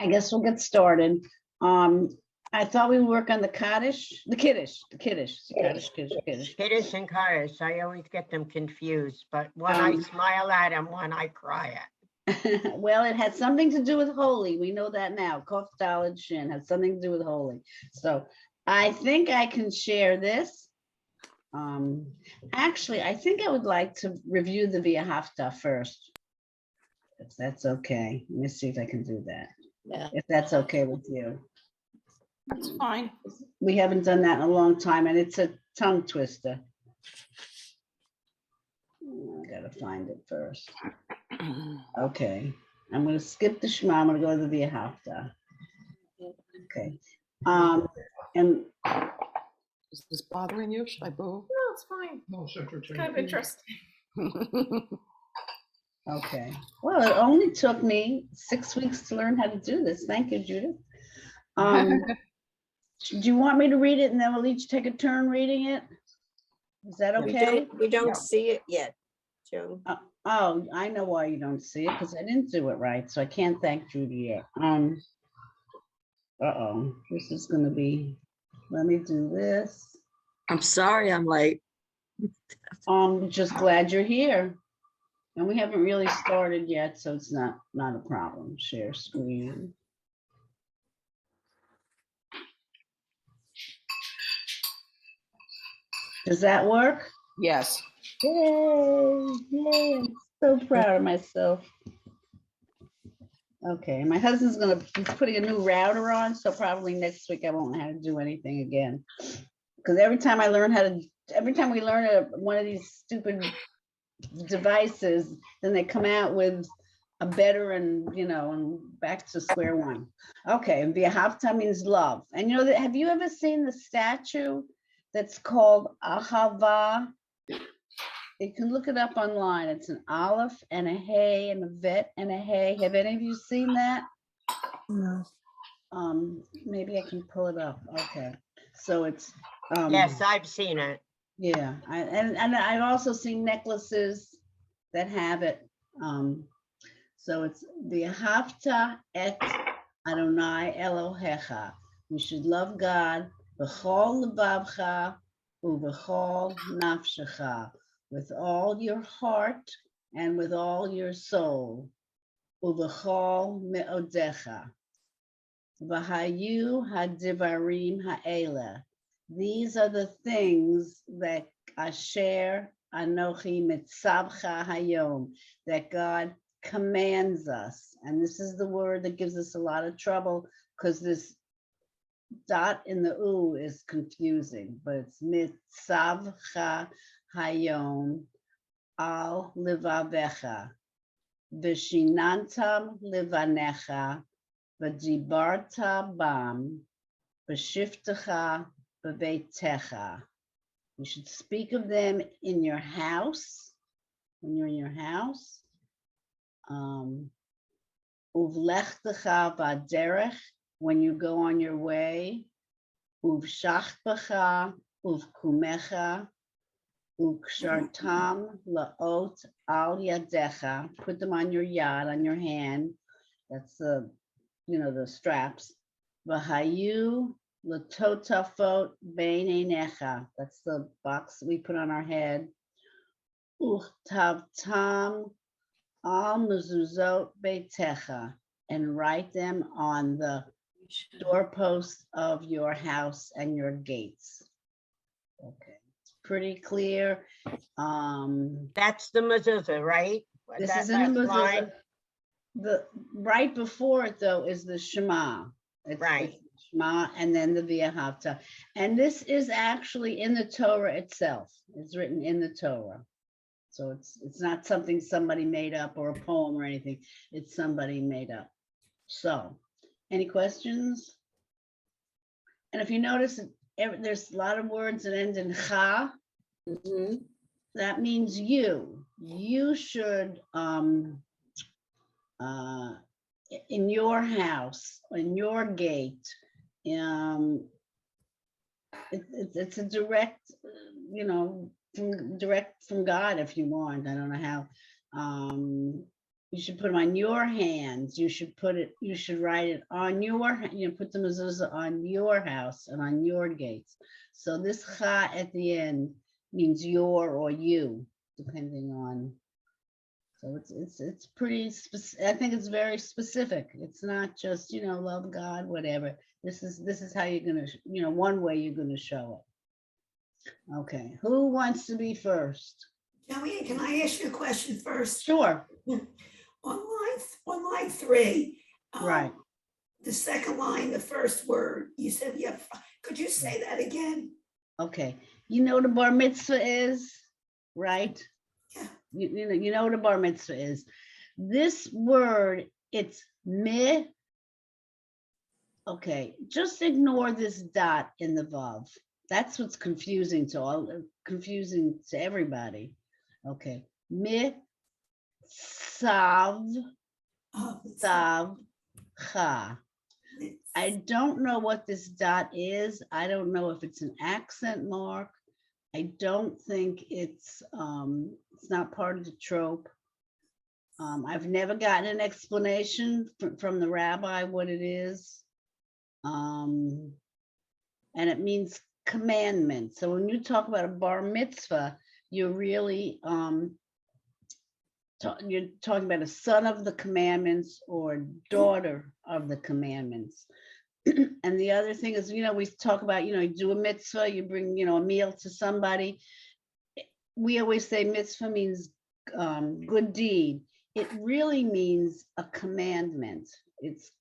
I guess we'll get started. I thought we would work on the Kiddush. Kiddush and Kaddish. I always get them confused, but one I smile at and one I cry at. Well, it had something to do with holy. We know that now. Kof Daled Shin has something to do with holy. So I think I can share this. Actually, I think I would like to review the Via Hafta first, if that's okay. Let me see if I can do that. Yeah. If that's okay with you. That's fine. We haven't done that in a long time, and it's a tongue twister. I gotta find it first. Okay, I'm gonna skip the Shema. I'm gonna go to the Via Hafta. Okay, and Is this bothering you? Should I move? No, it's fine. No, Secretary. It's kind of interesting. okay, well, it only took me 6 weeks to learn how to do this. Thank you, Judith. Do you want me to read it and then we'll each take a turn reading it? Is that okay? We don't see it yet, Joe. Oh, I know why you don't see it, because I didn't do it right, so I can't thank Judy yet. This is gonna be, let me do this. I'm sorry I'm late. I'm just glad you're here. And we haven't really started yet, so it's not a problem. Share screen. Does that work? Yes. Yay, yay, I'm so proud of myself. Okay, my husband's he's putting a new router on, so probably next week I won't know how to do anything again. Because every time we learn one of these stupid devices, then they come out with a better and back to square one. Okay, and Via Hafta means love. And have you ever seen the statue that's called Ahava? You can look it up online. It's an aleph and a hey and a vet and a hey. Have any of you seen that? No. Maybe I can pull it up. Okay, so it's Yes, I've seen it. yeah, and I've also seen necklaces that have it. So it's V'ahavta et Adonai Elohecha. You should love God b'chol levavcha u'b'chol nafshecha, with all your heart and with all your soul. U'b'chol me'odecha. V'hayu hadivarim ha'ela. These are the things that Asher Anochi Mitzavcha Hayom, that God commands us. And this is the word that gives us a lot of trouble, because this dot in the U is confusing, but it's Mitzavcha Hayom al Livavecha, Vishinantam Livanecha, V'dibarta bam, V'shiftecha V'veitecha. You should speak of them in your house, when you're in your house. Uvlechtecha v'aderech, when you go on your way. Uvshachbecha uvkumecha, ukshartam laot al yadecha. Put them on your yad, on your hand. That's the straps. V'hayu Latotafot beinenecha. That's the box we put on our head. Uchtavtam al mezuzot beitecha, and write them on the doorposts of your house and your gates. Okay, it's pretty clear. That's the mezuzah, right? This is in the mezuzah. The right before it though is the Shema. Right. It's Shema and then the Via Hafta. And this is actually in the Torah itself. It's written in the Torah. So it's not something somebody made up or a poem or anything. It's somebody made up. So, any questions? And if you notice, there's a lot of words that end in cha. Mm-hmm. That means you. You should, in your house, in your gate, it's a direct, direct from God if you want. I don't know how. You should put them on your hands. You should write it on your, put the mezuzah on your house and on your gates. So this cha at the end means your or you, depending on. So it's pretty specific. I think it's very specific. It's not just, love God, whatever. This is how you're gonna, one way you're gonna show it. Okay, who wants to be first? Joanne, can I ask you a question first? Sure. On line 3. Right. The second line, the first word, you said we have, could you say that again? Okay. You know what a bar mitzvah is, right? Yeah. You know what a bar mitzvah is. This word, it's me. Okay, just ignore this dot in the vav. That's what's confusing to everybody. Okay, mi sav Oh, sav cha. I don't know what this dot is. I don't know if it's an accent mark. I don't think it's not part of the trope. I've never gotten an explanation from the rabbi what it is. And it means commandment. So when you talk about a bar mitzvah, you're really you're talking about a son of the commandments or daughter of the commandments. And the other thing is, we talk about, you do a mitzvah, you bring, a meal to somebody. We always say mitzvah means good deed. It really means a commandment. It's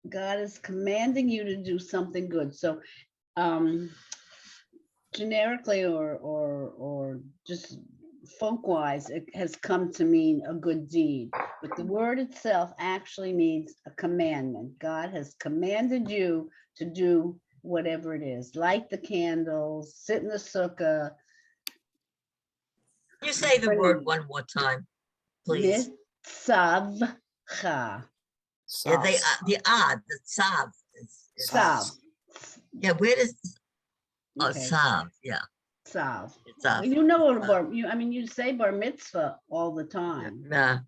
God is commanding you to do something good. So generically or just folk-wise, it has come to mean a good deed. But the word itself actually means a commandment. God has commanded you to do whatever it is. Light the candles, sit in the sukkah. You say the word one more time, please. Mitzavcha. Yeah, the sav. Sav. Yeah, where does, Okay. sav, yeah. Sav. Sav. You know what you say bar mitzvah all the time. Yeah.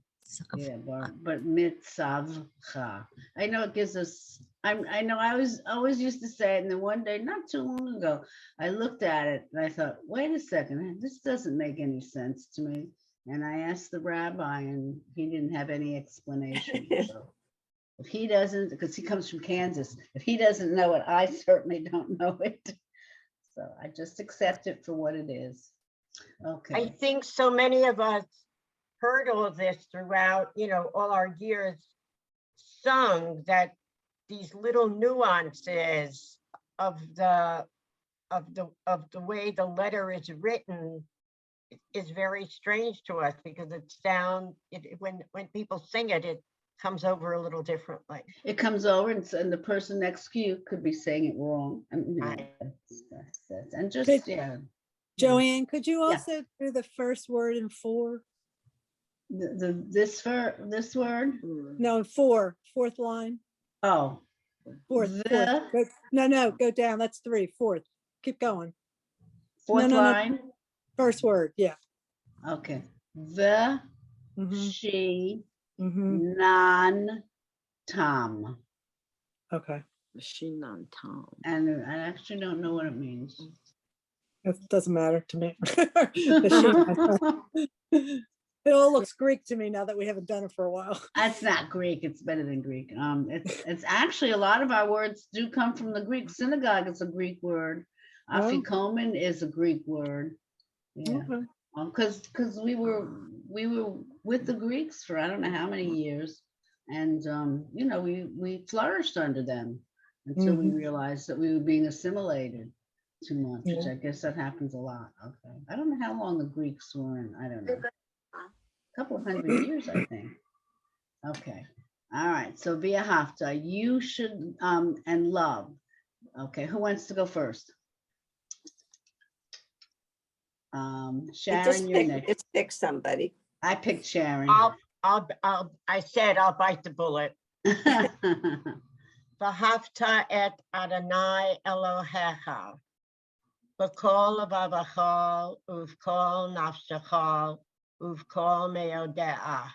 Yeah, but mitzavcha. I know it gives us. I know I always used to say it, and then one day, not too long ago, I looked at it and I thought, wait a second, this doesn't make any sense to me. And I asked the rabbi, and he didn't have any explanation. So if he doesn't, because he comes from Kansas, if he doesn't know it, I certainly don't know it. So I just accept it for what it is. Okay. I think so many of us heard all this throughout, all our years sung, that these little nuances of the way the letter is written is very strange to us, because when people sing it, it comes over a little differently. It comes over and the person next to you could be saying it wrong. Right. And just, Could- yeah. Joanne, could you Yeah. also do the first word in 4? This word? No, 4, fourth line. Oh. Fourth. No, go down. That's 3, fourth. Keep going. Fourth No. line? First word, yeah. Okay. The, Mhm, she, mhm. non, tom. Okay, Machine on Tom. And I actually don't know what it means. it doesn't matter to me. The she- It all looks Greek to me now that we haven't done it for a while. That's not Greek. It's better than Greek. It's actually a lot of our words do come from the Greek. Synagogue is a Greek word. Oh. Afikomen is a Greek word. Yeah, Okay. because we were with the Greeks for I don't know how many years, and we flourished under them until we realized that we were being assimilated too much. Which Yeah. I guess that happens a lot. Okay, I don't know how long the Greeks were in. I don't know. Couple of hundred years, I think. Okay. All right. So via hafta, you should and love. Okay. Who wants to go first? Sharon, you're next. Just pick somebody. I picked Sharon. I said I'll bite the bullet. V'hafta et Adonai Elohecha b'kol levavecha uv'kol nafshecha uv'kol meodecha.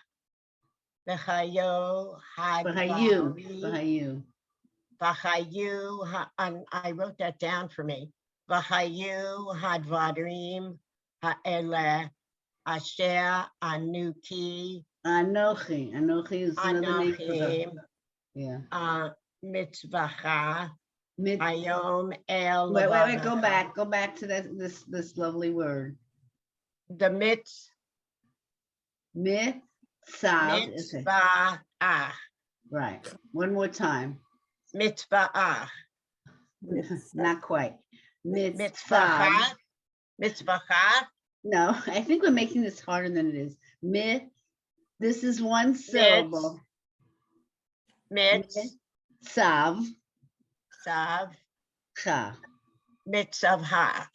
V'chayo Bahayu, hadvari. Bahayu. V'chayu, and I wrote that down for me. V'chayu hadvarim ha'ele asher anuki Anochi. Anochi is another name for the, anachim yeah. mitzvacha Mit, hayom el wait, go levavecha. back to that, this lovely word. The Mitzav. mitzvah, Right. One more time. mitzvah, Not quite. Mitzav. mitzvacha, mitzvacha, No, I think we're making this harder than it is. This is one syllable. mitzvav, Sav. Cha. mitzvah,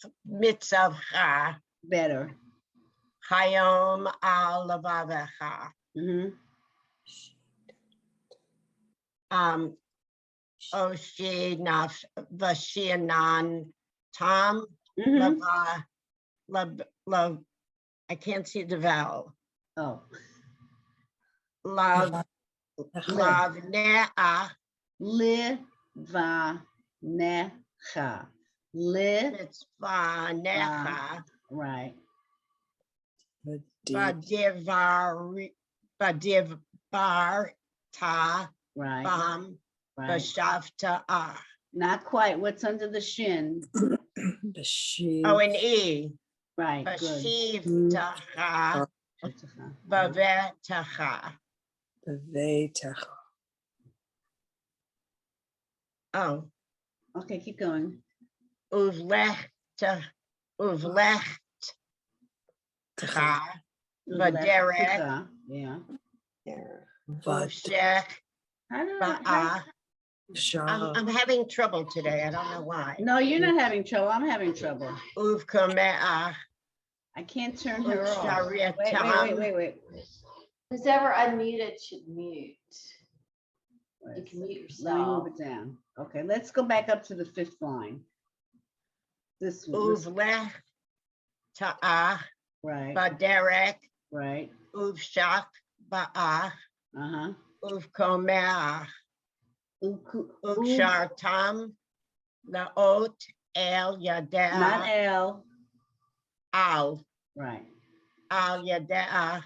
Better. hayom al levavecha. Oshi naf vashianan tam lava love. I can't see the vowel. Oh. Lav ne'ah Li va necha. Li. mitzvah necha Right. badivar ta Right. bam Right. bashavta ah. Not quite. What's under the shin? Oh, an e. Right. Good. Bashivtacha bavetacha. Oh, Okay, keep going. uvlechta Vaderek. Yeah. Uvshech How do ba'ah. I'm having trouble today. I don't know why. No, you're not having trouble. I'm having trouble. Uvkame'ah. I can't turn her off. Ushariatam. Wait. Who's ever unmuted should mute. You can mute Let me yourself. move it down. Okay, let's go back up to the 5th line. This one. Uvlech ta'ah. Right. Vaderek. Right. Uvshach ba'ah. Uh-huh. Uvkome'ah. Ukshartam. Laot el Not yadea. L. Al. Right. Al yadea.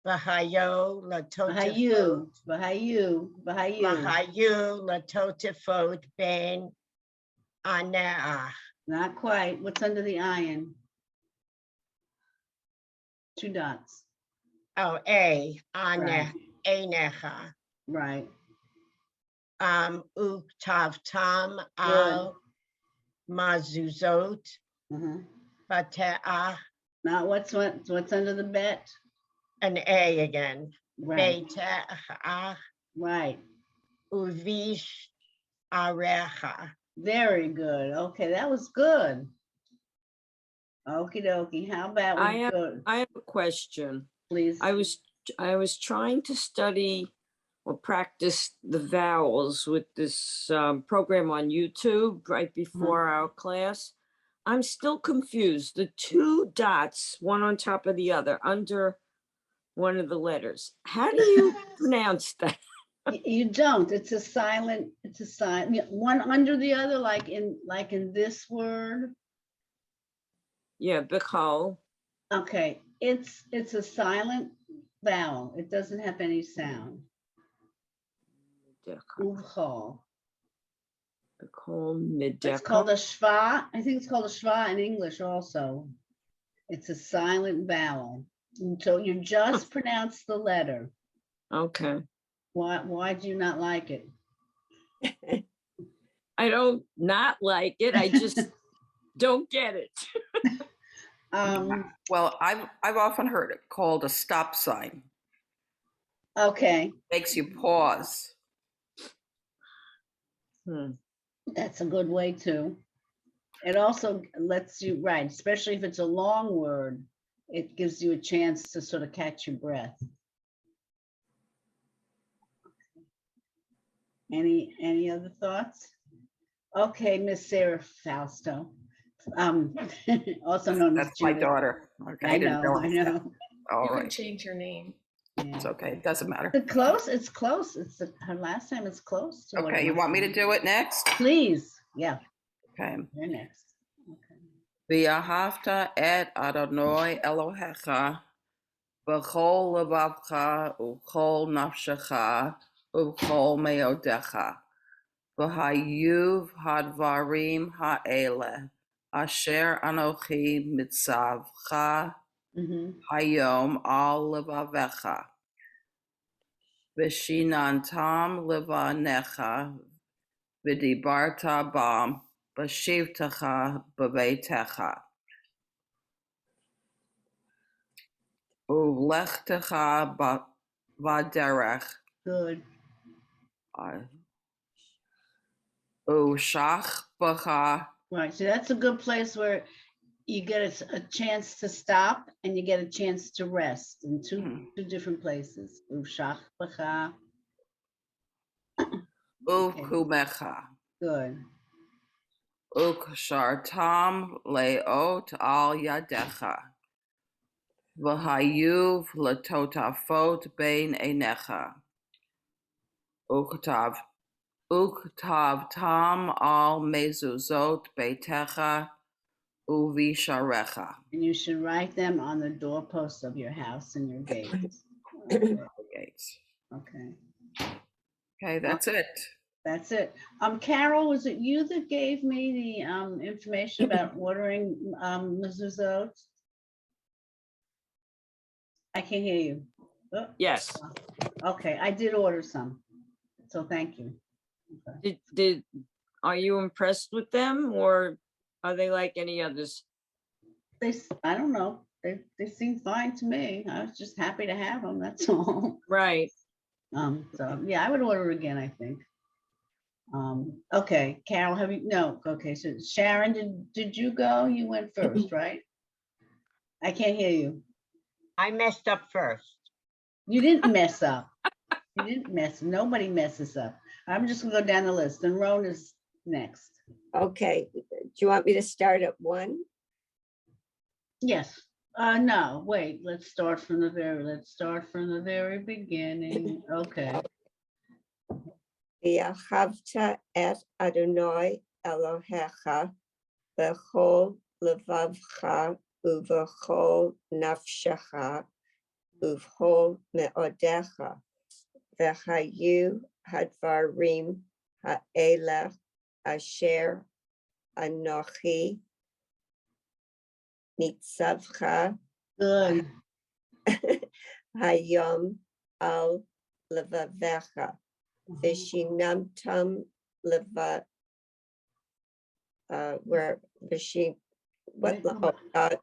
Vahayo Bahayu. latotifot. Vahayu latotifot ben aneah. Not quite. What's under the iron? 2 dots. Oh, a ane Right. anecha. Right. Uktavtam al mazuzot Uh-huh. bate'ah. Now what's under the bet? An a again. Right. Bete'ah Right. uvish arecha. Very good. Okay, that was good. Okie dokie. How about I we have- go, I have a question. please? I was trying to study or practice the vowels with this program on YouTube right before our class. I'm still confused. The 2 dots, one on top of the other, under one of the letters. How do you pronounce that? You don't. It's a silent. One under the other, like in this word. Yeah, Bichal. Okay, it's a silent vowel. It doesn't have any sound. Uvchal. Bichal It's called Mideka. a shva. I think it's called a shva in English also. It's a silent vowel. And so you just pronounce the letter. Okay. Why do you not like it? I don't not like it. I just don't get it. Well, I've often heard it called a stop sign. Okay, Makes you pause. that's a good way too. It also lets you, right, especially if it's a long word, it gives you a chance to sort of catch your breath. Any other thoughts? Okay, Miss Sarah Fausto, also known as That's my Judith. daughter. Okay, I didn't know. realize that. All You can right. change your name. It's Yeah. okay, it doesn't matter. It's close, it's close. Her last time is close to what it Okay, you must want me to be. do it next? Please, yeah, Okay. you're next. Okay. V'ahavta et Adonai Elohecha b'chol levavcha u'chol nafshecha u'chol meodecha v'hayuv hadvarim ha'ele asher anochi mitzavcha Mhm. hayom al levavecha v'shinantam levanecha v'dibarta bam b'shivtecha b'veitecha Ulechtecha vaderech Good. Ushach bacha. Right, so that's a good place where you get a chance to stop and you get a chance to rest in two different places. Ushach b'cha. Ukumecha. Good. Ukshartam leot al yadecha. V'hayuv letotafot bein einecha. Uktav tam al mezuzot beitecha uvisharecha. And you should write them on the doorposts of your house and your gates. Okay. Gates. Okay. Okay, that's it. That's it. Carol, was it you that gave me the information about ordering mezuzot? I can't hear you. Oh, Yes. okay, I did order some, so thank you. Okay. Are you impressed with them, or are they like any others? I don't know. They seem fine to me. I was just happy to have them. That's all. Right. So yeah, I would order again, I think. Okay, Carol, have you? No. Okay, so Sharon, did you go? You went first, right? I can't hear you. I messed up first. You didn't mess up. You didn't mess. Nobody messes up. I'm just gonna go down the list. And Roan is next. Okay, do you want me to start at 1? Yes. No, wait, let's start from the very beginning. Okay. V'ahavta et Adonai Elohecha b'chol levavcha uv'chol nafshecha uv'chol me'odecha v'hayu hadvarim ha'elech asher anochi nitzavcha Good. hayom al levavecha vishinamtam leva where vishin what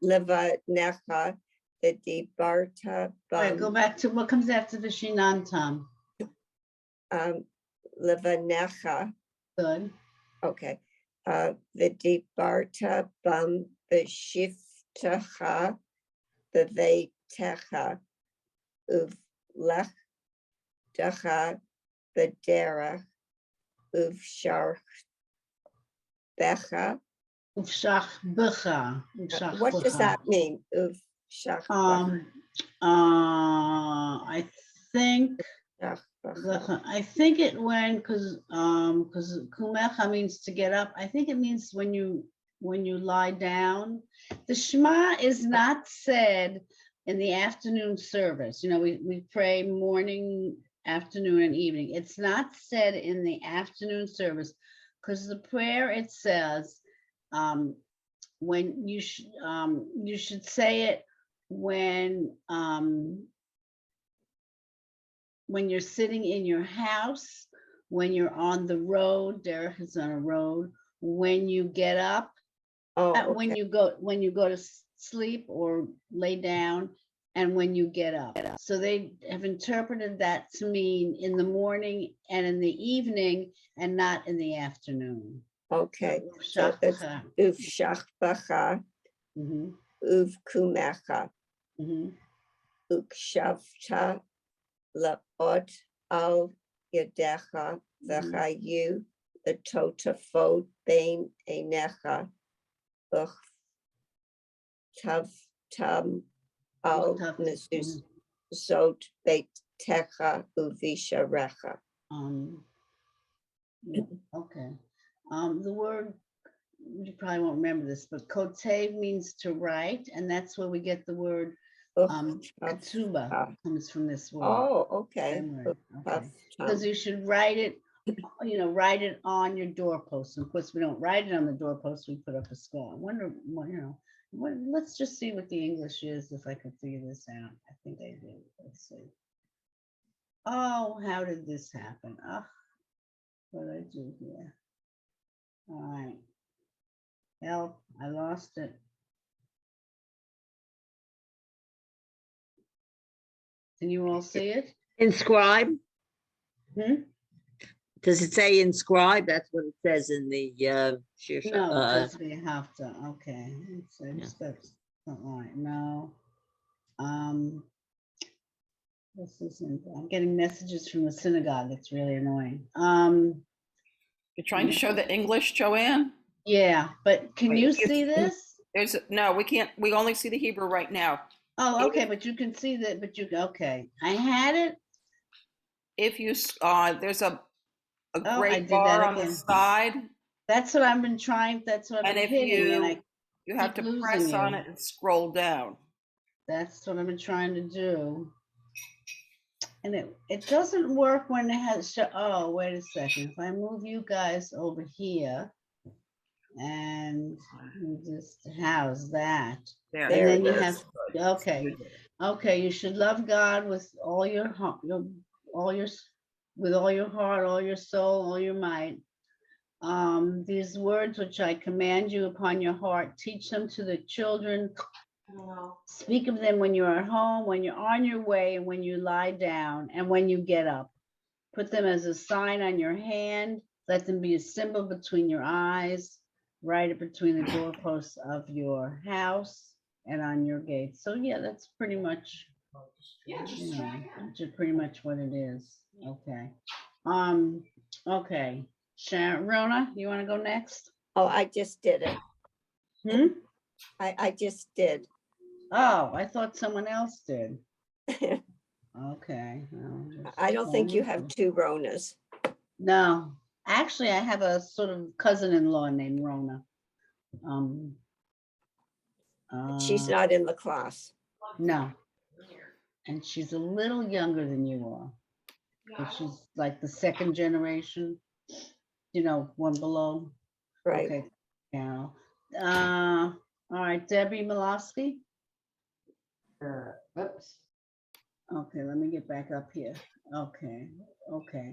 levanecha vidibarta Wait, go back to what comes after the Shinantam. levanecha. Good. Okay. Vidibarta bam b'shiftecha b'veitecha uvlechtecha b'derech uvsharbecha. Ufshach b'cha. What does that mean? Uvshach I think it went because kumecha means to get up. I think it means when you lie down. The Shema is not said in the afternoon service. You know, we pray morning, afternoon, and evening. It's not said in the afternoon service because the prayer, it says when you should say it when you're sitting in your house, when you're on the road. Derek is on a road. When you get up, when you go to sleep or lay down, and when you get up. So they have interpreted that to mean in the morning and in the evening, and not in the afternoon. Okay. So that's uvshachbacha, uvkumecha, ukshavta laot al yadecha v'chayu letotafot bein einecha uchtavtam al zot beitecha uvisharecha. Yeah, okay. The word, you probably won't remember this, but kotev means to write, and that's where we get the word ketubah comes from this word. Oh, okay. Okay. Because you should write it, write it on your doorpost. And of course, we don't write it on the doorpost, we put up a skull. I wonder, let's just see what the English is, if I can figure this out. I think I do. Let's see. Oh, how did this happen? What did I do here? All right. Help, I lost it. Can you all see it? Inscribe? Hmm? Does it say inscribe? That's what it says in the No, that's what you have to. Okay. That's not right. No. This isn't. I'm getting messages from the synagogue. It's really annoying. You're trying to show the English, Joanne? Yeah, but can you see this? No, we can't. We only see the Hebrew right now. Oh, okay, but you can see that. Okay. I had it. If you there's a I gray did bar that on the again. side. That's what I've been trying. That's what I've been hitting, and you have to press on it and scroll down. That's what I've been trying to do. And it doesn't work when it has, oh, wait a second. If I move you guys over here and you just house that. There, and then you it have, is. okay, you should love God with all your heart, with all your heart, all your soul, all your might. These words which I command you upon your heart, teach them to the children. Speak of them when you're at home, when you're on your way, and when you lie down, and when you get up. Put them as a sign on your hand. Let them be a symbol between your eyes. Write it between the doorposts of your house and on your gates. So yeah, that's pretty much, pretty much what it is. Okay. Okay. Sharon, Rona, you want to go next? Oh, I just did it. I just did. Oh, I thought someone else did. Okay. I don't think you have two Ronas. No, actually, I have a sort of cousin-in-law named Rona. She's not in the class. No, and she's a little younger than you are. But she's like the second generation, one below. Right. Okay, Carol. All right, Debbie Malofsky. Whoops. Okay, let me get back up here. Okay.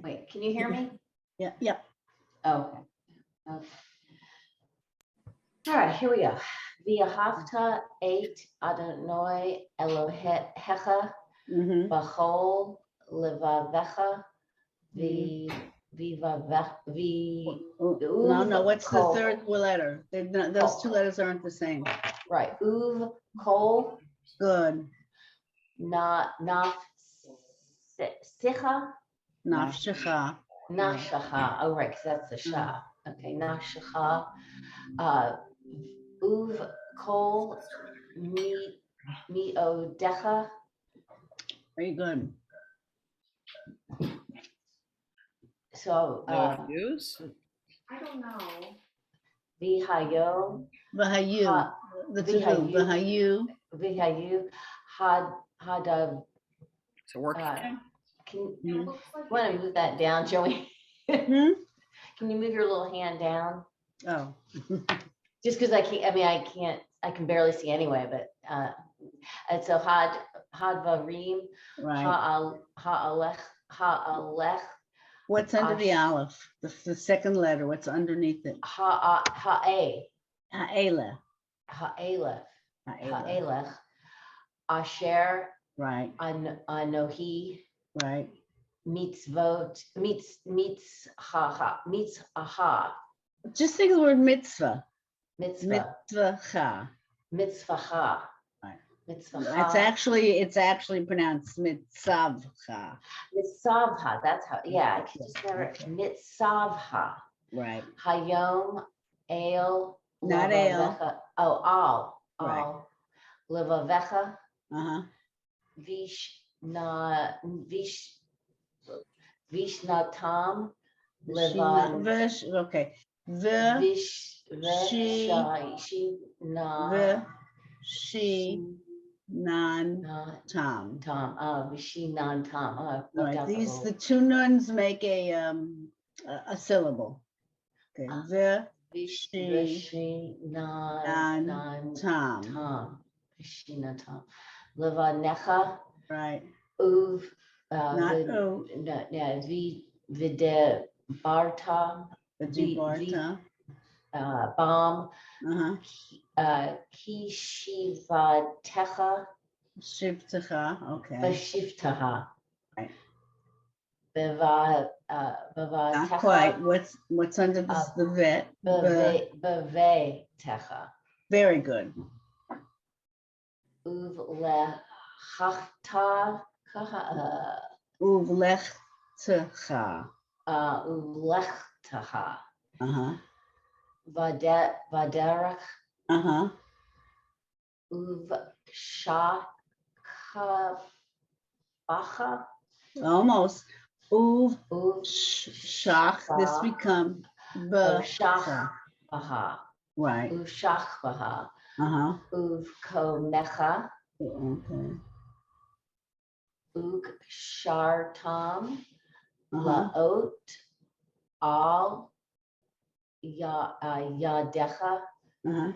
Wait, can you hear me? Yeah. Okay. All right, here we go. V'ahavta et Adonai Elohecha b'chol levavecha No, what's the third letter? Those two letters aren't the same. Right. Uv kol. Good. Nafsicha. Nafshecha. Nafshecha. Oh, right, because that's the sha. Okay, nafshecha. Uv kol mi odecha. Very good. So use. I don't know. Vihayo. Vahayu. Vihayu. Hadav. It's a working. Can you want to move that down, Joey? Can you move your little hand down? Oh. Just because I can't. I can barely see anyway. But and so hadvarim. Right. Ha'alech. What's under the aleph? The second letter. What's underneath it? Ha'alech. Asher. Right. Anohi. Right. Mitzvot. Mitzvaha. Just think of the word mitzvah. Mitzvaha. Right. Mitzvaha. It's actually pronounced mitzavha. Mitzavha. That's how. Yeah, I can just never. Mitzavha. Right. Hayom el. Not ale. Oh, all. Right. Levavecha. Uh-huh. na vishnatam levan Okay. vish she- she na The she non na Tom. tam vishinan tam. Oh, I left Right. out the These little the two nuns make a syllable. Okay. The vish she vishinan non Tom. tam vishinatam levanecha Right. uv Not oh, vide barta the vi- Dubarta. bam Uh-huh. kishivatecha Shiptacha. Okay. bashivtaha Right. beva Not quite. What's under the vet? bevetecha Very good. uv lechachta Uvlechtacha. uvlechtaha Uh-huh. vaderach Uh-huh. uv shakafacha Almost. Uv uv shach. This become shach the baha right. uv shach baha Uh-huh. uv konecha Okay. uk shartam Uh-huh. laot al yadecha Uh-huh.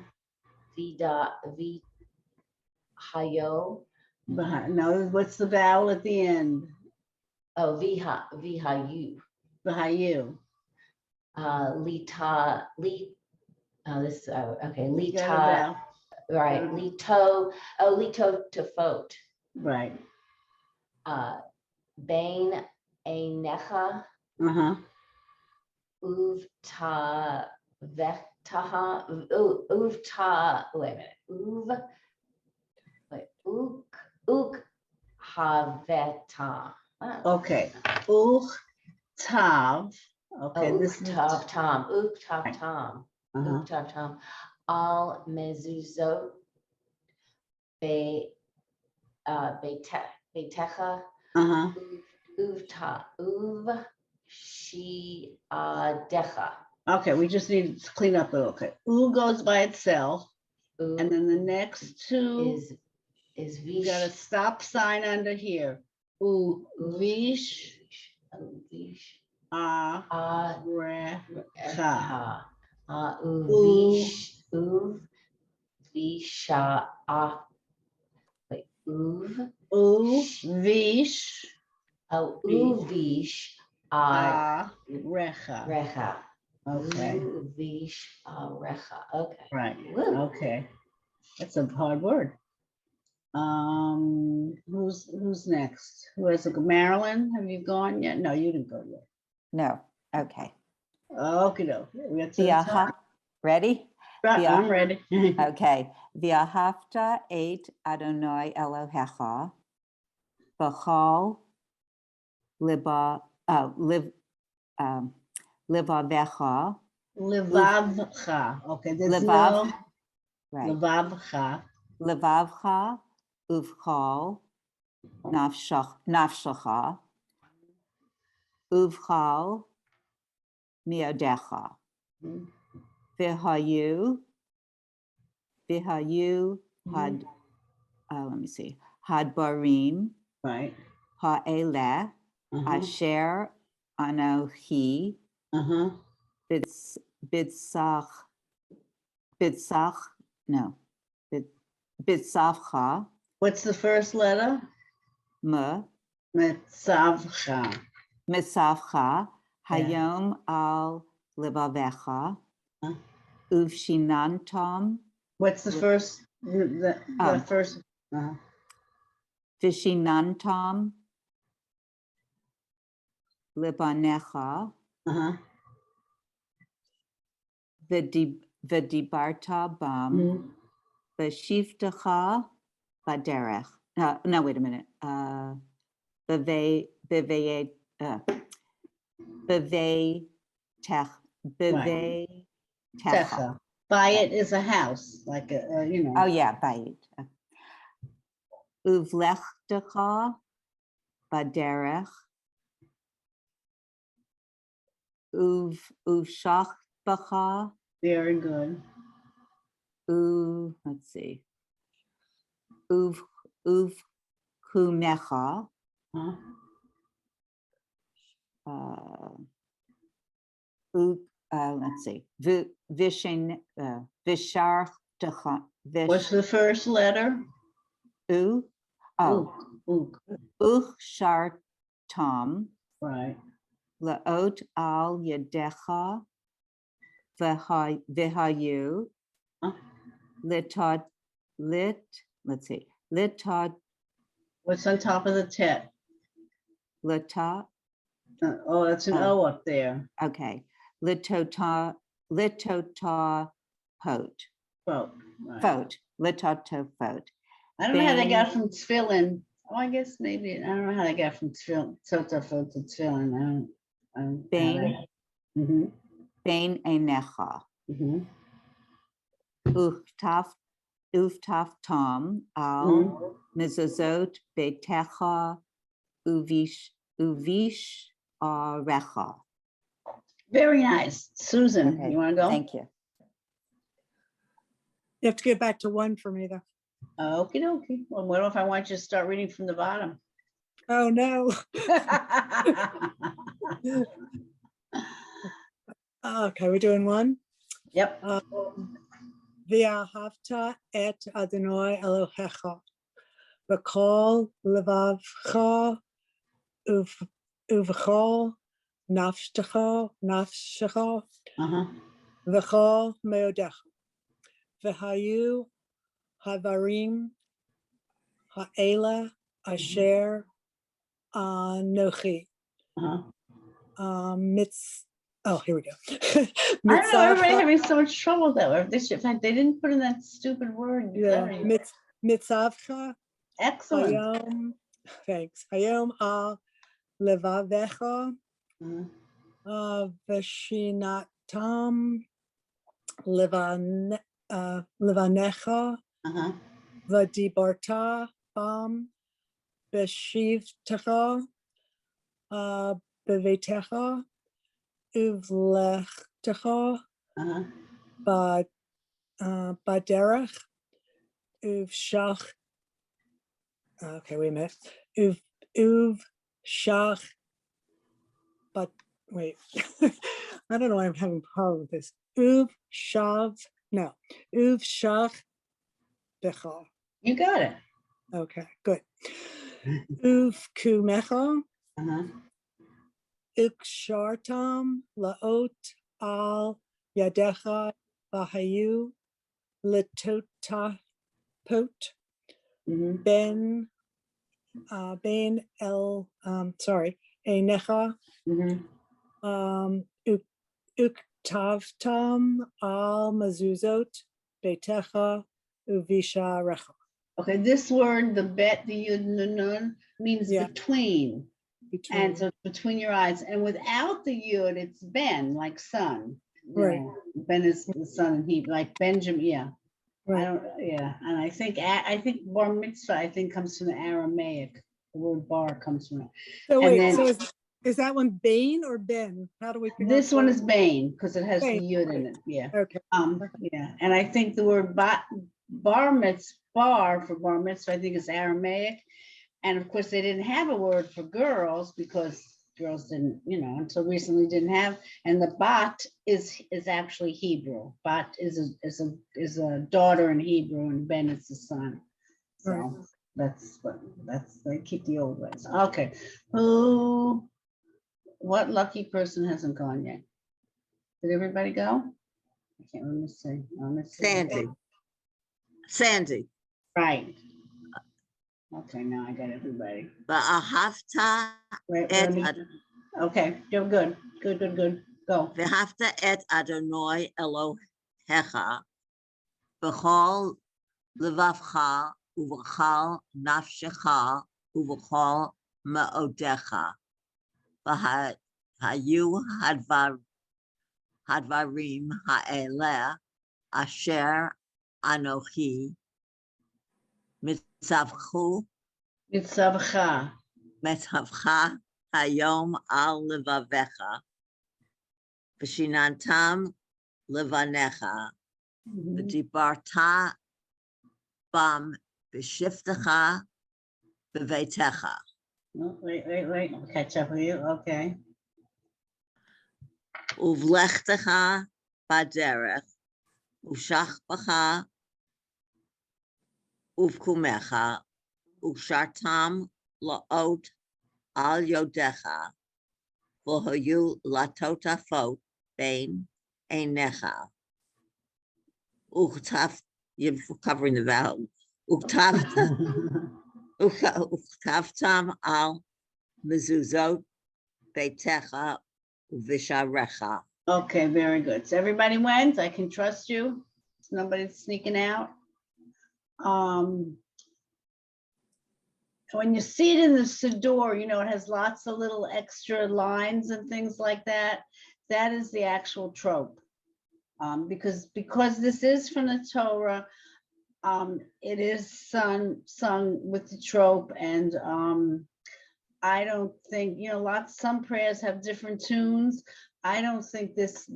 vihayo No, what's the vowel at the end? vihayu Bahayu. lita this okay You got a lita vowel. right got a- lito to fote Right. bain einecha Uh-huh. uvta vektaha uvta wait a minute uk haveta Okay. Uch tav. Okay. This is uk tav tam uh-huh. uk tav tam al mezuzot be betecha Uh-huh. uv she decha Okay, we just need to clean up a little. Okay. U goes by itself. And then the next two, is we got a vish stop sign under here. U vish vish recha. uvish uv visha wait uv U vish uvish recha. recha Okay. uvish recha okay Right. Woo. Okay. That's a hard word. Who's next? Who has a Marilyn? Have you gone yet? No, you didn't go yet. No, okay. Okay, no. We got some V'aha- time. Ready? Right, I'm ready. Okay. V'ahavta et Adonai Elohecha b'chol livavecha. Levavcha. Okay, there's Levav, no right. Levavcha. Levavcha uvchol nafshacha uvchol miodecha. V'hayu had, let me see, hadbarim Right. ha'eleh Uh-huh. asher anohi Uh-huh. bitsach, no, bitsavcha What's the first letter? Metzavcha. misavcha Yeah. hayom al livavecha Huh? uvshinantom What's the first? The first. Uh-huh. vishinantom libanecha Uh-huh. v'dibarta bam Mhm. v'shivtecha baderech. No, wait a minute. Bevei techa. Techa. Bayit is a house, like a, you know. Oh, yeah, bayit. Uvlechtecha baderech, uvshach bacha, Very good. let's see, uvkunecha, Huh? let's see, vishartecha, What's the first letter? Ook, Ook. uchshartam, Right. laot al yadecha, vihayu, Huh? let's see, litot, What's on top of the tet? litot, Oh, that's an O up there. okay, litota pot, Vote. Right. vote, litoto vote. I don't know how they got Bang. from tefillin. Oh, I guess maybe, I don't know how they got from tefillin, totafot to tefillin. I don't. Bang. Mm-hmm. Bain enecha, Mm-hmm. uftaf tom al mezuzot betecha uvish recha. Very nice. Susan, Okay, you want to go? thank you. You have to get back to one for me though. Okie dokie. Well, what if I want you to start reading from the bottom? Oh, no. Okay, we're doing one. Yep. V'ahavta et Adonai Elohecha v'kol levavcha uv'chol nafshecha Uh-huh. v'chol meodecha v'hayu havarim ha'ela asher anochi Uh-huh. Oh, here we go. I don't know, everybody having so much trouble though. If they should, in fact, they didn't put in that stupid word. Yeah, mitzavcha Excellent. hayom. Thanks. Hayom al levavecha v'shinatam levanecha Uh-huh. v'dibarta bam b'shivtecha b'vetecha uvlechtecha Uh-huh. baderech uvshach. Okay, wait a minute. Uvshach. But wait, I don't know why I'm having a problem with this. Uvshav. No. Uvshach becha. You got it. Okay, good. Uvkumecha. Uh-huh. Ukshartam laot al yadecha bahayu litota pot Mm-hmm. ben el enecha Mm-hmm. uktavtam al mazuzot betecha uvisha recha. Okay, this word, the bet, the yud, nun, means Yeah. between. And Between. so it's between your eyes. And without the yud, it's ben, like son. You Right. know, Ben is the son in Hebrew, like Benjamin. Yeah. I Right. don't. Yeah. And I think bar mitzvah, I think, comes from the Aramaic. The word bar comes from it. So And wait, then- so is that one Bain or Ben? How do we pronounce This one that? is Bain because it has the Bain, yud in it. Yeah. Okay. Yeah. And I think the word bar mitzvah, bar for bar mitzvah, I think is Aramaic. And of course, they didn't have a word for girls because girls didn't, until recently didn't have. And the bat is actually Hebrew. Bat is a daughter in Hebrew, and Ben is the son. So Right. they keep the old ways. Okay, what lucky person hasn't gone yet? Did everybody go? I can't remember. Sandy. Sandy. Right. Okay, now I got everybody. V'ahavta Wait, et let me- Okay, you're good. Good. Go. V'ahavta et Adonai Elohecha b'chol levavcha uv'chol nafshecha uv'chol ma'odecha v'hayu hadvarim ha'eleh asher anochi mitzavchu Mitzavcha. metzavcha hayom al levavecha, v'shinantam levanecha, Mhm. v'dibarta bam b'shiftecha b'veitecha. Oh, wait, I'll catch up with you, okay. Uvlechtecha baderech, ushachbacha, uvkumecha, ushartam laot al yodecha, v'hoyu latotafot bein einecha. Uchtaf, you're covering the vowel. Uchtaftam al mezuzot beitecha uvisharecha. Okay, very good. So everybody went, I can trust you. Nobody's sneaking out. When you see it in the Siddur, you know, it has lots of little extra lines and things like that. That is the actual trope. Because this is from the Torah, it is sung with the trope, and I don't think, you know, some prayers have different tunes. I don't think this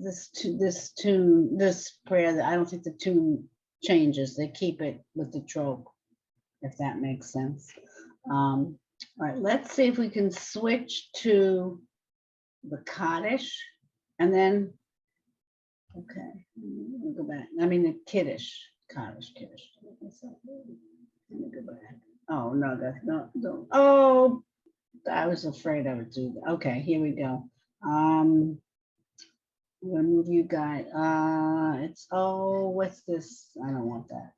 prayer, I don't think the tune changes. They keep it with the trope, if that makes sense. All right, let's see if we can switch to the Kaddish, and then, okay, let me go back. I mean the Kiddush, Kaddish. Let me go back. Oh no, that's not. Oh, I was afraid I would do that. Okay, here we go. I'm gonna move you guys. What's this? I don't want that.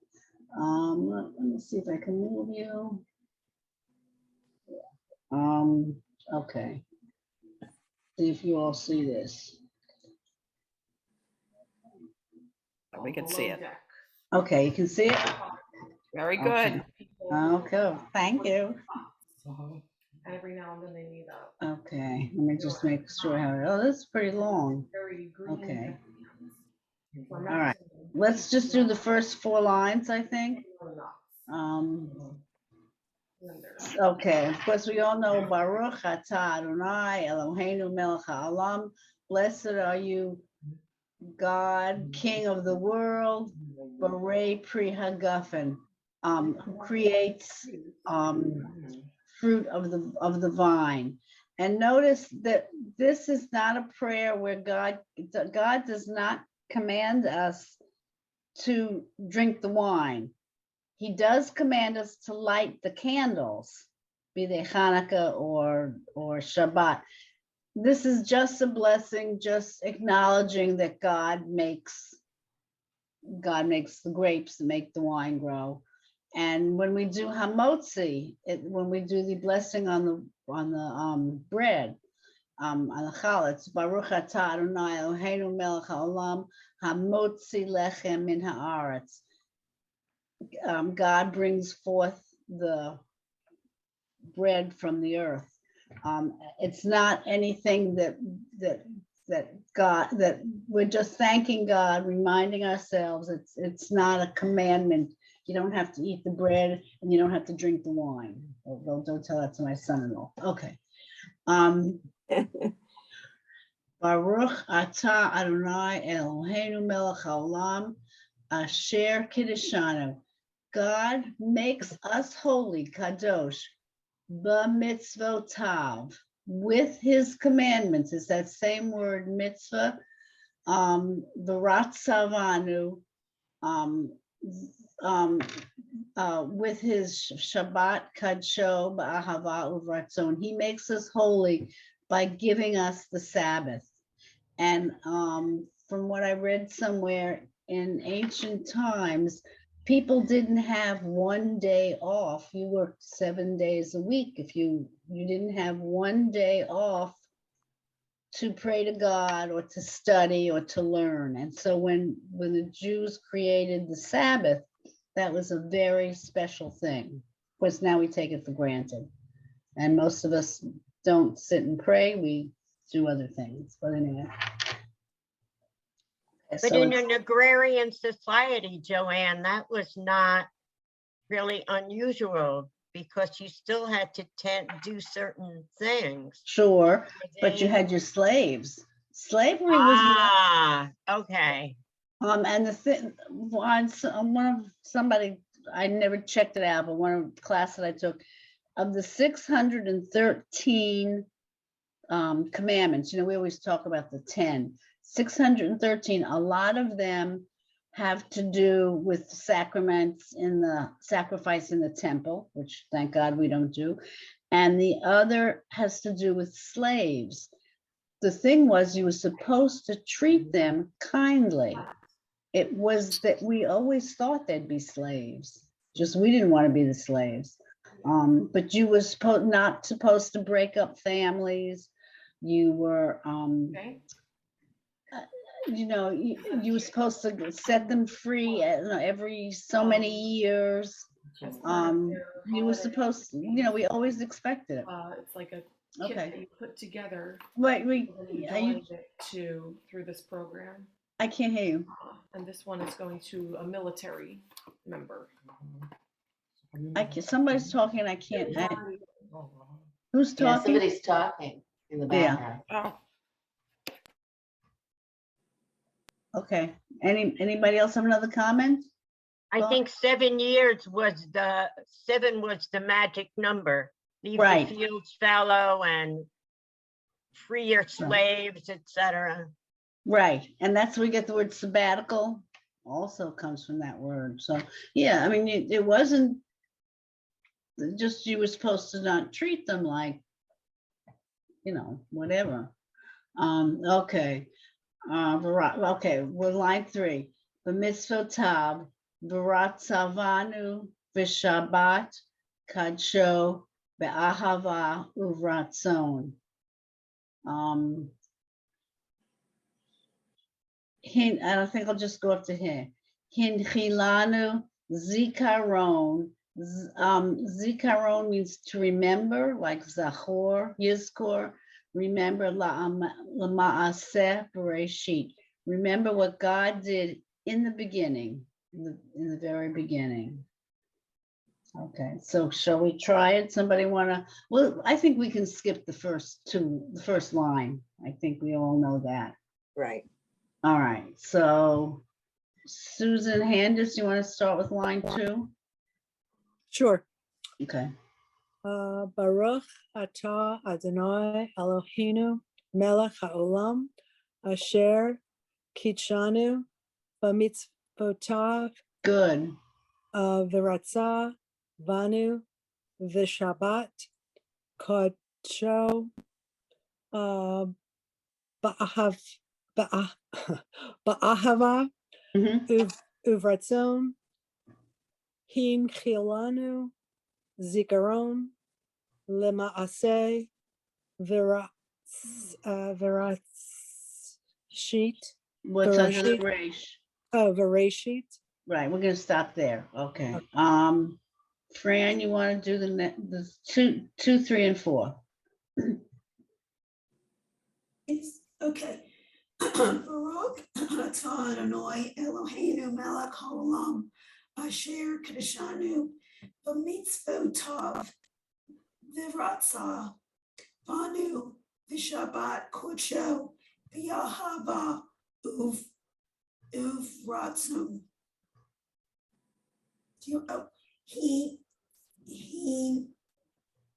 Let me see if I can move you. Okay. See if you all see this. We can see it. Okay, you can see it? Very good. Okay, thank you. Every now and then they need that. Okay, let me just make sure I have it. Oh, this is pretty long. Okay. All right, let's just do the first 4 lines, I think. Okay, of course, we all know Baruch Atah Adonai Eloheinu melech haolam. Blessed are you, God, King of the world, Borei Pri Hagafen, who creates fruit of the vine. And notice that this is not a prayer where God does not command us to drink the wine. He does command us to light the candles, be they Hanukkah or Shabbat. This is just a blessing, just acknowledging that God makes the grapes to make the wine grow. And when we do hamotzi, when we do the blessing on the bread, on the challah, it's Baruch Atah Adonai Eloheinu melech haolam hamotzi lechem min haaretz. God brings forth the bread from the earth. It's not anything that we're just thanking God, reminding ourselves. It's not a commandment. You don't have to eat the bread and you don't have to drink the wine. Don't tell that to my son-in-law. Okay. Baruch Atah Adonai Eloheinu melech haolam asher kiddeshanu. God makes us holy, kadosh, b'mitzvotav, with his commandments. It's that same word, mitzvah, v'ratzavanu, with his Shabbat kadsho ba'ahava uvratzon. He makes us holy by giving us the Sabbath. And from what I read somewhere, in ancient times, people didn't have one day off. You worked 7 days a week. If you didn't have one day off to pray to God or to study or to learn. And so when the Jews created the Sabbath, that was a very special thing. Of course, now we take it for granted. And most of us don't sit and pray. We do other things. But anyway. But So in an agrarian society, Joanne, that was not really unusual. because you still had to do certain things. Sure, Were but you they- had your slaves. Slavery was Okay. and the thing once one of somebody, I never checked it out, but one of the class that I took, of the 613 commandments, we always talk about the 10, 613, a lot of them have to do with sacraments in the sacrifice in the temple, which thank God we don't do. And the other has to do with slaves. The thing was, you were supposed to treat them kindly. It was that we always thought they'd be slaves. Just we didn't want to be the slaves. But you were not supposed to break up families. You were, Okay. you were supposed to set them free every so many years. As part of their You were holiday, supposed, we always expected it. it's like a kit Okay. that you put together Right, and then you are you, donate it through this program. I can't hear you. And this one is going to a military member. Somebody's talking, I can't, who's Yeah, talking? somebody's talking in the Yeah. background. Oh, Okay, anybody else have another comment? I think 7 years was the magic number. Leave the Right. fields fallow and free your slaves, etc. Right, and that's where we get the word sabbatical, also comes from that word. So, yeah, I mean, it wasn't just you were supposed to not treat them like, whatever. Okay. Okay, we're line 3. B'mitzvotav, v'ratzavanu, v'shabbat, kadsho, be'ahava, uvratzon. I don't think I'll just go up to here. Hinchilanu zikaron. Zikaron means to remember, like zachor, yizkor. Remember la'maaseh bereshit. Remember what God did in the beginning, in the very beginning. Okay, so shall we try it? Somebody wanna? Well, I think we can skip the first line. I think we all know that. Right. All right, so Susan Handis, you want to start with line 2? Sure. Okay. Baruch atah Adonai Eloheinu melech haolam asher kitshanu b'mitzvotav Good. v'ratzah vanu v'shabbat kodsho ba'ahava uvratzon hin chilanu zikaron lema'aseh v'ratshit. What's under the Bereshit. resh? Oh, Vereshit. Right, we're gonna stop there. Okay. Fran, you want to do the 2, 3, and 4? Yes, okay. Baruch atah Adonai Eloheinu melech haolam asher kiddushanu b'mitzvotav v'ratzah vanu v'shabbat kodsho v'yahava uvratzon.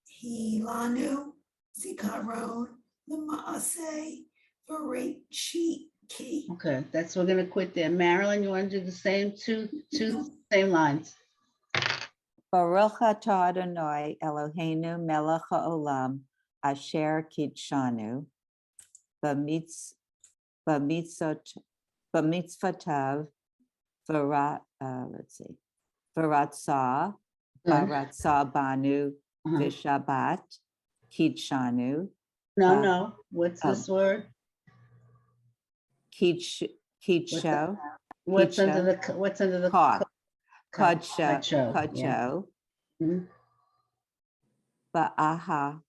He lanu zikaron l'maaseh bereshit ki. Okay, we're gonna quit there. Marilyn, you want to do the same two same lines? Baruch atah Adonai Eloheinu melech haolam asher kitshanu b'mitzvotav v'ratzah banu v'shabbat kitshanu. No. What's this word? Kidsho. What's under the Kadsho. Ba'ahavta.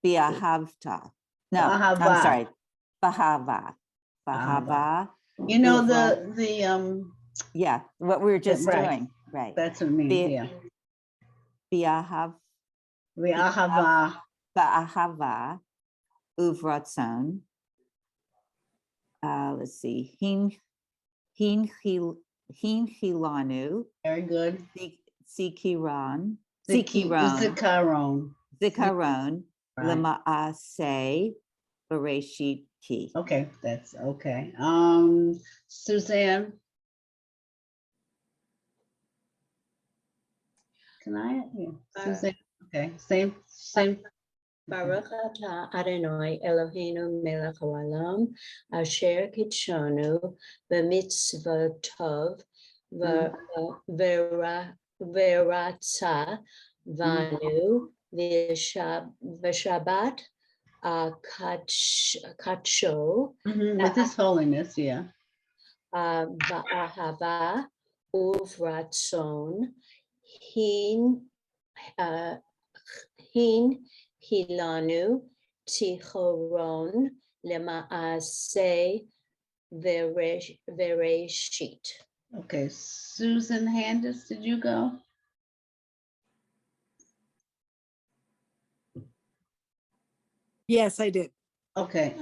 Biahavta. No, Ahava. I'm sorry. Bahava. You know the Yeah, what we were just Right. doing, right. That's what it means, yeah. V'ahava. Ba'ahava uvratzon. Let's see, hin chilanu, Very good. zikaron, Zikaron. zikaron, Right. lema'aseh bereshit ki. Okay, that's okay. Suzanne. Can I? Yeah. Suzanne. Okay, same. Baruch atah Adonai Eloheinu melech haolam asher kitshanu b'mitzvotov v'ratza vanu v'shabbat katsho With His holiness, yeah. ba'ahava uvratzon hin hilanu tichoron lema'aseh vereshit. Okay, Susan Handis, did you go? Yes, I did. Okay,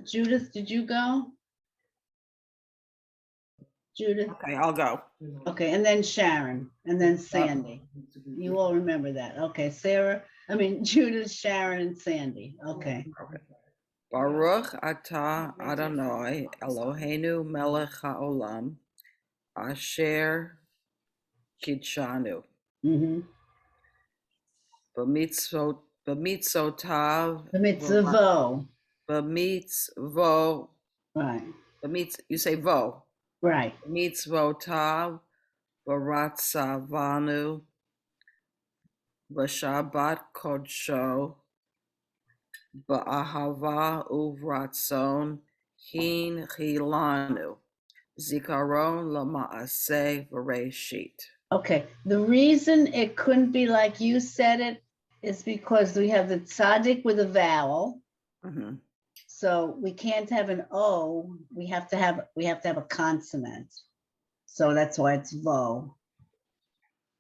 Judith, did you go? Judith? Okay, I'll go. Okay, and then Sharon, and then Sandy. You all remember that. Okay, Judith, Sharon, and Sandy. Okay. Baruch atah Adonai Eloheinu melech haolam asher kidshanu b'mitzvotav The mitzvah. b'mitzvo. Right. You say vo. Right. Mitzvotav baratzavanu b'shabbat kodsho ba'ahava uvratzon hin chilanu zikaron lama'aseh v'reshit. Okay, the reason it couldn't be like you said it is because we have the tzaddik with a vowel. Mhm. So we can't have an O, we have to have a consonant. So that's why it's vo.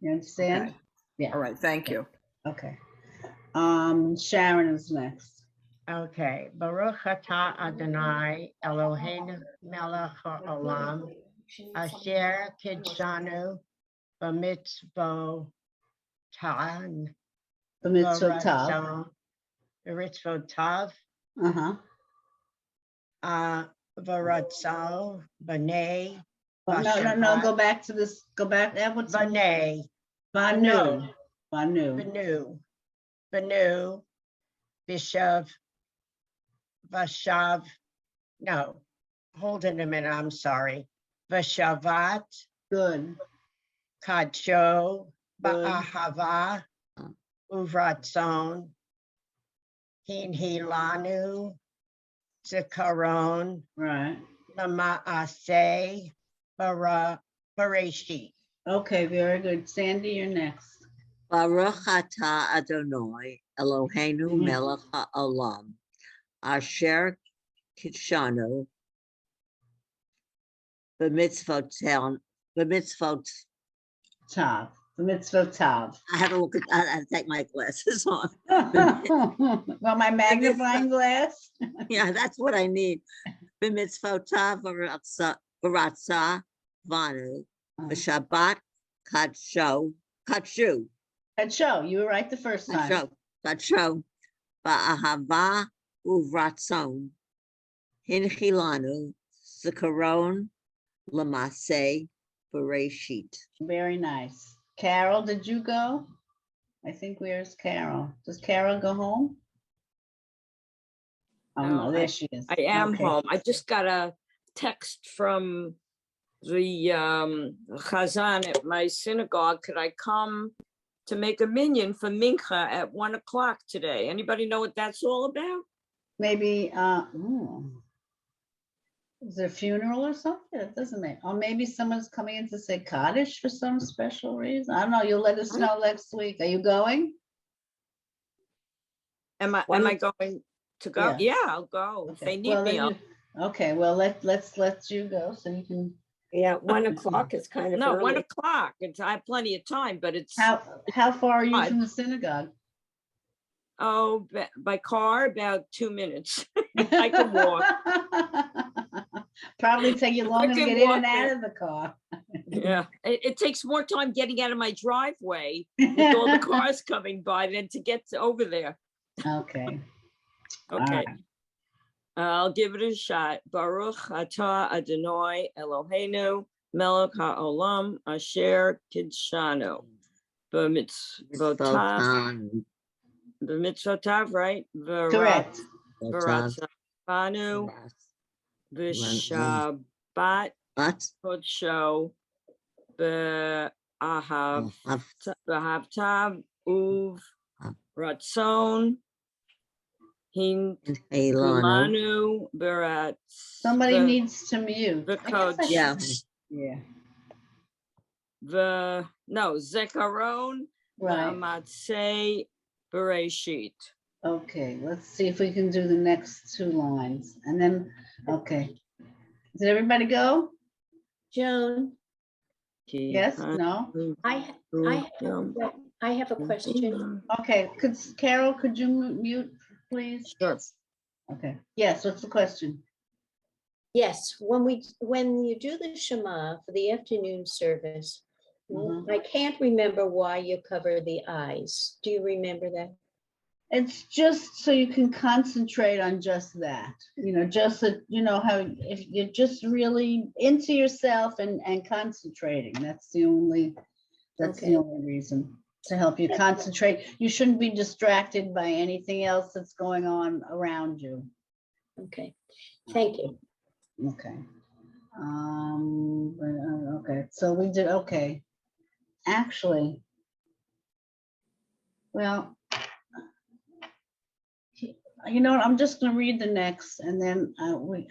You understand? Okay. Yeah. All right, thank you. Okay. Sharon is next. Okay, Baruch atah Adonai Eloheinu melech haolam asher kidshanu b'mitzvotan The mitzvotav. v'ratzon Uh-huh. v'ratzon b'nei No, go back to this, go back. What's b'nei Banu. Banu Vashav, no, hold it a minute, I'm sorry. Vashavat, Good. Kacho, Good. Ba'ahava, Uvratzon, Hinhilanu, Zikaron, Right. Lama'aseh, Bereshit. Okay, very good. Sandy, you're next. Baruch atah Adonai Eloheinu melech haolam asher kitshanu b'mitzvotav. Tav. The mitzvotav. I had to look at. I had to take my glasses on. Well, my magnifying glass. Yeah, that's what I need. B'mitzvotav v'ratzah vanu v'shabbat katshu. Katsho, you were right the first time. Katsho ba'ahava uvratzon hinchilanu zikaron lama'aseh bereshit. Very nice. Carol, did you go? I think where's Carol? Does Carol go home? Oh no, there she is. I am Okay. home. I just got a text from the Chazan at my synagogue. Could I come to make a minyan for Mincha at 1 o'clock today? Anybody know what that's all about? Maybe, is there a funeral or something? It doesn't make, or maybe someone's coming in to say Kaddish for some special reason. I don't know. You'll let us know next week. Are you going? Am I going to go? Yeah. Yeah, I'll go. If Okay. they need Well, me, then Okay, well, let's let you go so you can, Yeah, 1 o'clock is kind of No, 1 early. o'clock. I have plenty of time, but it's, how far are you odd. from the synagogue? oh, by car, about 2 minutes. I can walk. Probably take you longer to can get in walk and out there. of the car. Yeah, it takes more time getting out of my driveway with all the cars coming by than to get over there. Okay. All Okay. right. I'll give it a shot. Baruch atah Adonai Eloheinu melech haolam asher kidshanu b'mitzvotav, right? Correct. V'ratzanu v'shabbat kodsho b'ahavtav uv ratzon hilanu berat. Somebody needs to mute. The I guess I Yeah. should- Yeah. No, Zekaron Right. Amatzei Bereshit. Okay, let's see if we can do the next 2 lines. And then, okay. Did everybody go? Joan, Yes? No? I have a question. Okay, Carol, could you mute, please? Sure. Okay. Yes, what's the question? Yes, when you do the Shema for the afternoon service, I can't remember why you cover the eyes. Do you remember that? It's just so you can concentrate on just that, just that, how if you're just really into yourself and concentrating, that's the only reason, to help you concentrate. You shouldn't be distracted by anything else that's going on around you. Okay, thank you. Okay. Okay, so we did, okay. Actually, well, you know what, I'm just gonna read the next, and then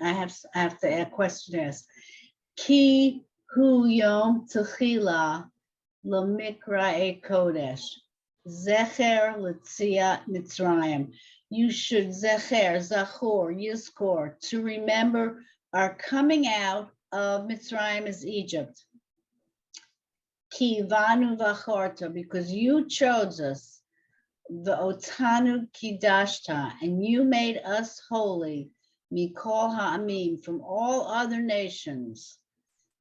I have to add question ask. Ki hu yom techila lemikra e kodesh zecher l'tzia Mitzrayim. You should zachor, yizkor, to remember our coming out of Mitzrayim as Egypt. Ki vanu v'acharta, because you chose us. The otanu kidashta, and you made us holy. Mikol ha'amim, from all other nations.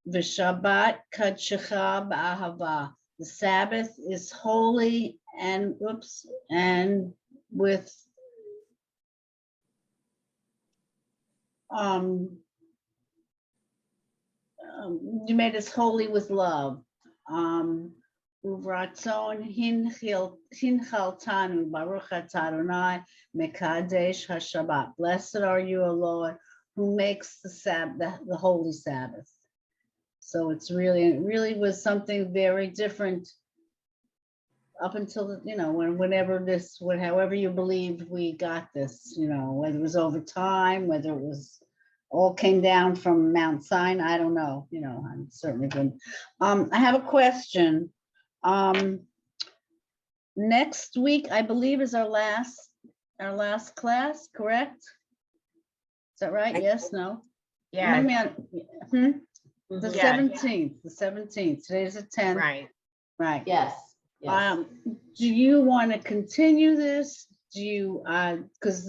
V'shabbat kadshecha ba'ahava. The Sabbath is holy and with you made us holy with love. Uvratzon hinchaltanu baruch atah Adonai mekadesh hashabbat. Blessed are you, O Lord, who makes the Sabbath, the holy Sabbath. So it really was something very different up until, however you believed we got this, whether it was over time, whether it was all came down from Mount Sinai, I don't know, I'm certainly good. I have a question. Next week, I believe, is our last class, correct? Is that right? Yes, no? Yeah. The 17th. Today's the 10th. Right. Yes. Do you want to continue this? Do you, because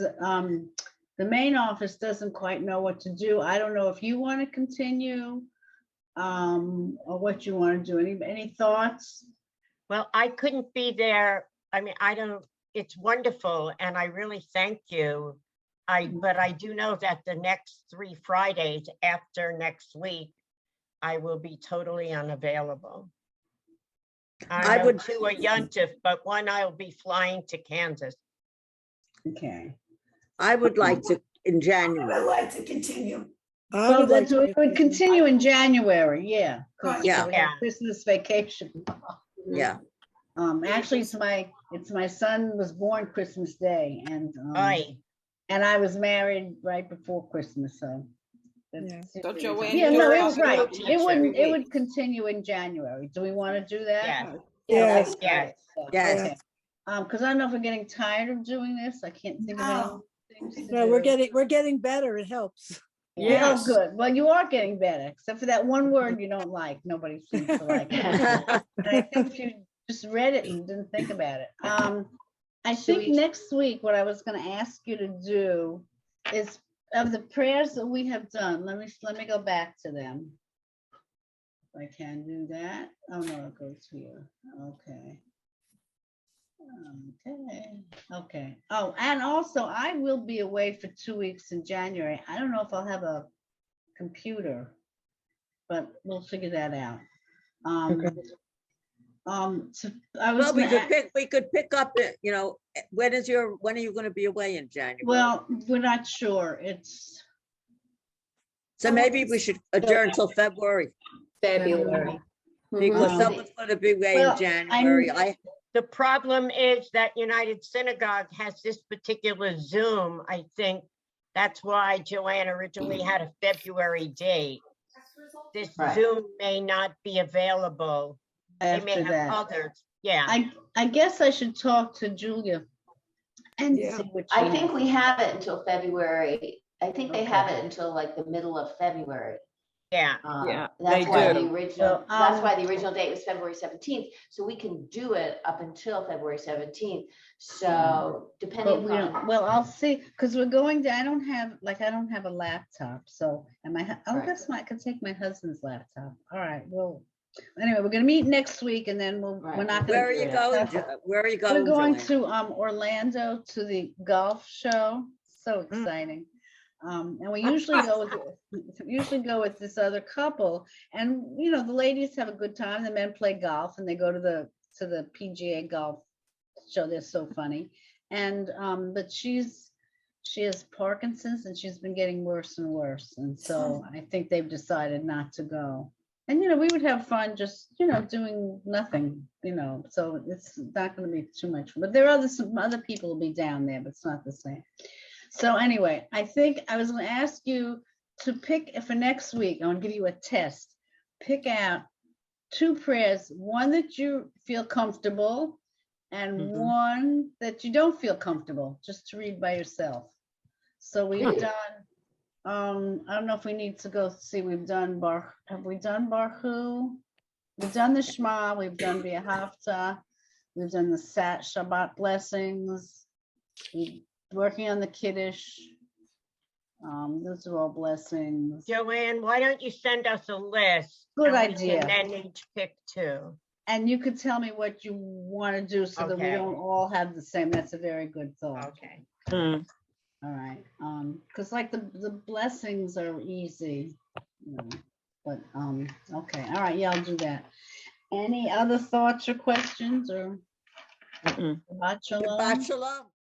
the main office doesn't quite know what to do. I don't know if you want to continue or what you want to do. Any thoughts? Well, I couldn't be there. I mean, it's wonderful, and I really thank you. But I do know that the next 3 Fridays after next week, I will be totally unavailable. I would do a yontif, but one I'll be flying to Kansas. Okay. I would like to in January. I would like to continue. So we would continue in January, yeah. Yeah. Christmas vacation. Yeah. Actually, it's my son was born Christmas Day, and I was married right before Christmas, so. So Joanne, Yeah, no, it was you're right. asking It would continue in January. Do we want to do that? Yes. Yes. Yes. Okay. Because I don't know if we're getting tired of doing this. I can't think of anything. No, we're getting better. It helps. Yeah, oh, Yes. good. Well, you are getting better, except for that one word you don't like. Nobody seems to like it. And I think you just read it and didn't think about it. I think next week, what I was going to ask you to do is of the prayers that we have done. Let me go back to them. If I can do that. Oh no, it goes here. Okay. Okay. Oh, and also I will be away for 2 weeks in January. I don't know if I'll have a computer, but we'll figure that out. So I was Well, gonna we could pick up, when are you going to be away in January? well, we're not sure. It's So maybe we should adjourn till February, February. because Mhm. someone's going to be away Well, in January. The problem is that United Synagogue has this particular Zoom. I think that's why Joanne originally had a February date. This Right. Zoom may not be available. They may after have that. others. Yeah. I guess I should talk to Julia and Yeah. see what I she think has. we have it until February. I think they Okay. have it until like the middle of February. Yeah. Yeah, That's they why do. the original, So, that's why the original date was February 17th. So we can do it up until February 17th. So But depending we don't, upon, well, I'll see, because we're going to, I don't have a laptop, so, and Right. guess I could take my husband's laptop. All right, well, anyway, we're gonna meet next week and then we're Right. not Where gonna. are you going? Where are you We're going, going Joanne? to Orlando to the golf show. So exciting. And we usually go with this other couple, and the ladies have a good time. The men play golf and they go to the PGA golf show. They're so funny. And but she has Parkinson's and she's been getting worse and worse. And so I think they've decided not to go. And we would have fun just doing nothing, so it's not going to be too much. But there are some other people will be down there, but it's not the same. So anyway, I think I was going to ask you to pick for next week. I want to give you a test. Pick out 2 prayers, one that you feel comfortable and one that you don't feel comfortable, just to read by yourself. So we've done, I don't know if we need to go see, have we done Baruch? We've done the Shema, we've done V'ahavta, we've done the Shabbat blessings, we're working on the Kiddush. Those are all blessings. Joanne, why don't you send us a list? Good and we idea. can then each pick 2. And you could tell me what you want to do so that we Okay. don't all have the same. That's a very good thought. Okay. Mm. All right. Because like the blessings are easy, but okay. All right. Yeah, I'll do that. Any other thoughts or questions or? Mm-mm. Shabbat shalom? Shabbat shalom.